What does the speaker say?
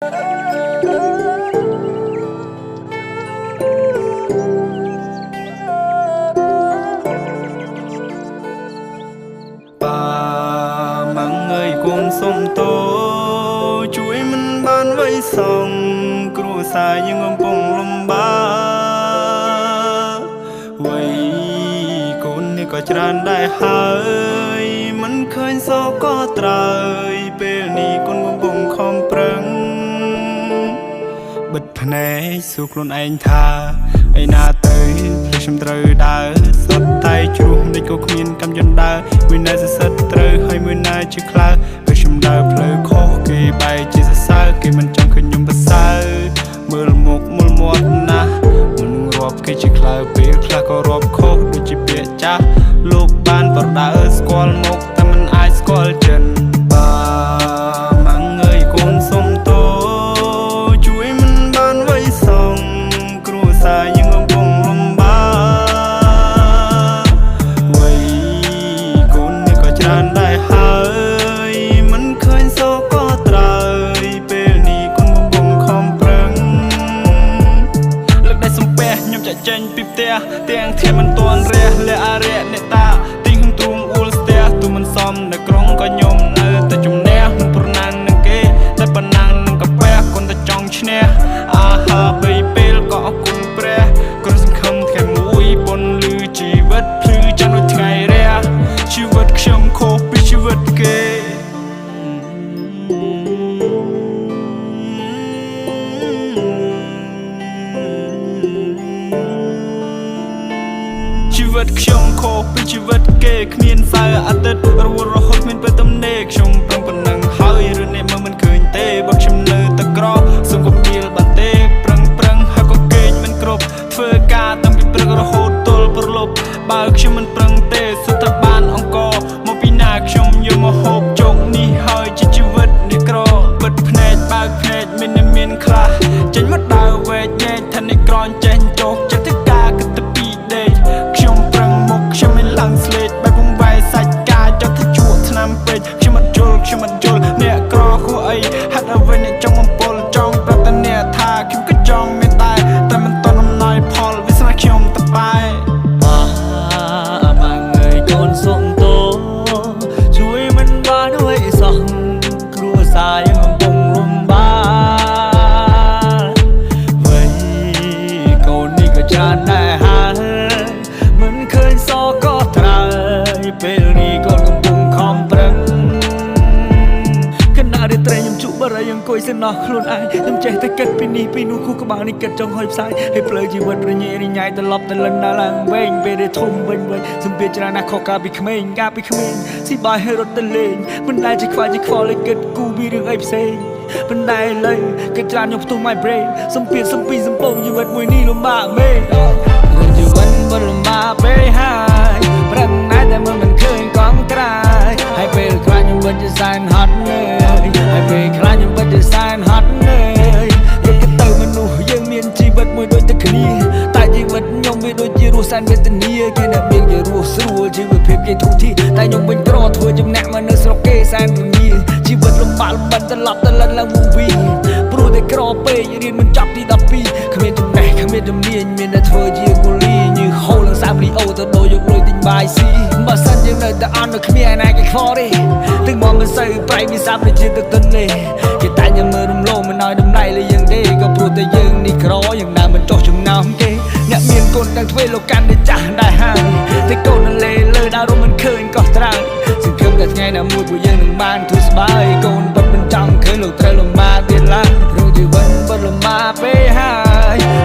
សុំតោជួយមិនបានវៃសងគ្រួសារយើងកំពុងលំបាកវៃកូននេះក៏ច្រើនដែរហើយមិនឃើញសោកក៏ត្រើយពេលនេះកូនកំពុងខំប្រឹងបិទភ្នែកសួរខ្លួនឯងថាឯណាទៅផ្លូវខ្ញុំត្រូវដើរសុទ្ធតែជ្រុះមិនក៏គ្មានកម្មយន្តដើរមួយណាសិតត្រូវហើយមួយណាជាខ្លៅពេលខ្ញុំដើរផ្លូវខុសគេបែរជាសរសើរគេមិនចង់ឃើញខ្ញុំប្រសើរមើលមុខមើលមាត់ណាស់មុនរាប់គេជាខ្លៅពេលខ្លះក៏រាប់ខុសដូចជាពាក្យចាស់លោកបានប្រដៅស្គាល់មុខតែមិនអាចស្គាល់ចិនម៉ាំងអើយកូនសុំតោជួយមិនបានវៃសងគ្រួសារយើងកំពុងលំបាកវៃកូននេះក៏ច្រើនដែរហើយមិនឃើញសោកក៏ត្រើយពេលនេះកូនកំពុងខំប្រឹងលើកដៃសំពះខ្ញុំចាក់ចេញពីផ្ទះទាំងធៀមមិនទាន់រះលះអរិយអ្នកតាទីងទ្រូងអ៊ូលស្ទះទូមិនសមនៅក្រុងក៏ខ្ញុំនៅតែជំនះមិនប្រណាំងនឹងគេតែប៉ុណ្ណាំងនឹងកាពះកូនតែចង់ឈ្នះអាហាបីពេលក៏អរគុណព្រះគ្រាន់សង្ឃឹមថ្ងៃមួយប៉ុនលឺជីវិតភ្លឺចាំដូចថ្ងៃរះជីវិតខ្ញុំខុសពីជីវិតគេជីវិតខ្ញុំខុសពីជីវិតគេគ្មានសៅរ៍អាទិត្យរវល់រហូតគ្មានពេលទំនេរខ្ញុំប្រឹងប៉ុណ្ណឹងហើយរឿងនេះមើលមិនឃើញទេបើខ្ញុំនៅតែក្រសុំក៏ពីលបានទេប្រឹងហើយក៏គេងមិនគ្រប់ធ្វើការតាំងពីព្រឹករហូតទល់ប្រលប់បើខ្ញុំមិនប្រឹងទេសុទ្ធតែបានអង្គមកពីណាខ្ញុំយកមកហូបជោគនេះហើយជាជីវិតនេះក្របិទភ្នែកបើកភ្នែកមានខ្លះចេញមកដើរវែកញែកថានេះក្រនចេញចុះចិត្តទៅការគិតទៅពីដេកខ្ញុំប្រឹងមុខខ្ញុំមិនឡើងស្លេកបែបវងវាយសាច់ការចត់ទៅជួបឆ្នាំពេកខ្ញុំមិនយល់អ្នកក្រគួរអីហាត់អ្វីអ្នកចង់បំពល់ចង់ប្រាប់តែអ្នកថាខ្ញុំក៏ចង់មានតែមិនតន់អំណោយផលវាស្នាខ្ញុំតែបែម៉ាងើយកូនសុំតោជួយមិនបានអ្វីសោះគ្រួសារយើងកំពុងលំបាកវៃកូននេះក៏ច្រើនដែរហើយមិនឃើញសោកក៏ត្រើយពេលនេះកូនកំពុងខំប្រឹងរាត្រីខ្ញុំជក់បរិយអង្គុយសិនណោះខ្លួនឯងខ្ញុំចេះតែគិតពីនេះពីនោះគូក្បាលនេះគិតចង់ហុយផ្សាយឲ្យផ្លូវជីវិតរញ៉េរញ៉ៃត្រឡប់ទៅលិនដល់ឡើងវែងពេលដែលធំវិញសំភារច្រើនណាស់ខុសកាលពីក្មេងស៊ីបាយឲ្យរត់ទៅលេងមិនដែលជាខ្វល់ឲ្យគិតគូពីរឿងអីផ្សេងប៉ុន្តែឥឡូវគិតច្រើនខ្ញុំផ្ទុះ my brain សំពីសំពងជីវិតមួយនេះលំបាកមែនរឿងជីវិតមិនលំបាកពេកហើយប្រឹងណាស់តែមិនឃើញកង់ក្រោយហើយពេលខ្លាចខ្ញុំវិតជាសែនហត់នៅហើយពេលខ្លាចខ្ញុំពិតជាសែនហត់នឿយយកទៅមនុស្សយើងមានជីវិតមួយដូចតែគ្នាតែជីវិតខ្ញុំវាដូចជារស់សែនវេទនាគេអ្នកមានគេរស់ស្រួលជីវភាពគេធូរធារតែខ្ញុំវិញក្រធ្វើចំណាក់មកនៅស្រុកគេសែនរងាជីវិតលំបាកត្រឡប់ទៅលិនឡើងមកវិញព្រោះតែក្រពេករៀនមិនចប់ទី12គ្មានចំណេះគ្មានជំនាញមានតែធ្វើជាកូលីញើសហូរឡើងសាមលីអូទៅដូរយកលុយទិញបាយស៊ីបើសិនយើងនៅតែអន់នៅគ្មានឯណាគេខ្វល់ទេទឹកមកមិនសូវប្រៃវាសាប់ដូចជាទឹកទន្លេគេតែញ៉ាំមើលរំលោភមិនឲ្យតម្លៃលើយើងទេក៏ព្រោះតែយើងនេះក្រយ៉ាងណាមិនចោះចំណោមគេអ្នកមានកូនទាំងទ្វេលោកកាន់តែចាស់ដែរហើយតែកូននៅលេលើដើររំមិនឃើញក៏ត្រើយសង្ឃឹមតែថ្ងៃណាមួយពួកយើងនឹងបានធូរស្បើយកូនពិតមិនចង់ឃើញលោកត្រូវលំបាកទៀតឡើយព្រោះជីវិតពិតលំបាកពេកហើយ